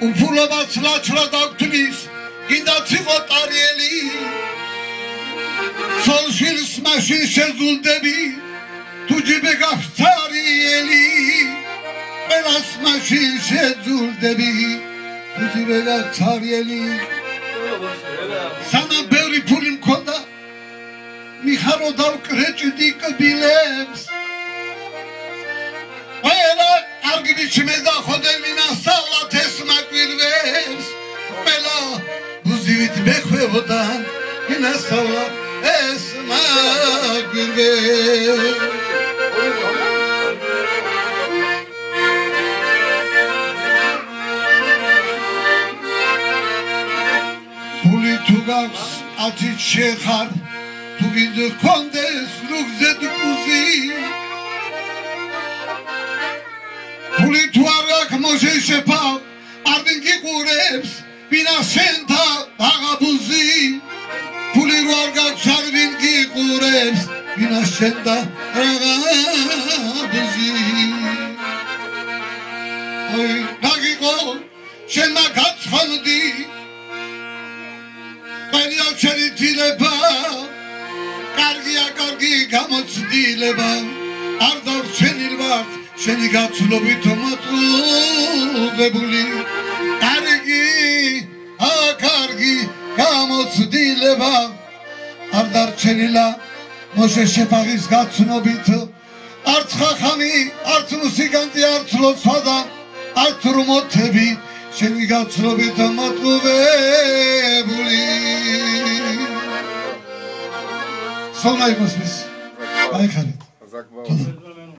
უფულობაც ლაჩვრა დაგთმის კიდაც იყო ტარიელი სოლშვილს მაშინ შეზულდები თუ ჯიბე გახსარიელი ყველას მაშინ შეზულდები თუ ჯიბე გახსარიელი სანამ ბევრი ფული მქონდა მიხარო დავკრეჭდი კბილებს ყველა კარგი შემედახოდე მინასწავლათ ეს მაგვირვებს ყველა ბუზივით მეხვეოდა მინასწავლათ ეს მაგვირვებს ფული თუ გაქვს ათით შეხარ თუ გინდა გქონდეს ლუგზე დკუზი ფული თუ არ გაქვს მოშეშეფავ არ გიყურებს ვინა შენთა აღაბუზი ფული რო არ გაქვს არ გიყურებს ვინა შენთა აღაბუზი ой დაგიყო შენმა გაცხონდი ყველია შენი დილება კარგია კარგი გამოცდილება არ დარჩენილ ვარ შენი გაცვლობით მოტყუებული კარგი გამოცდილება არ დარჩენილა მოშე შეფაღის გაცნობით არც ხახამი არც მუსიკანტი არც ლოცვა არც რუმოთები შენი გაცვლობით მოტყუებული სონაი მოსმის აი ხარით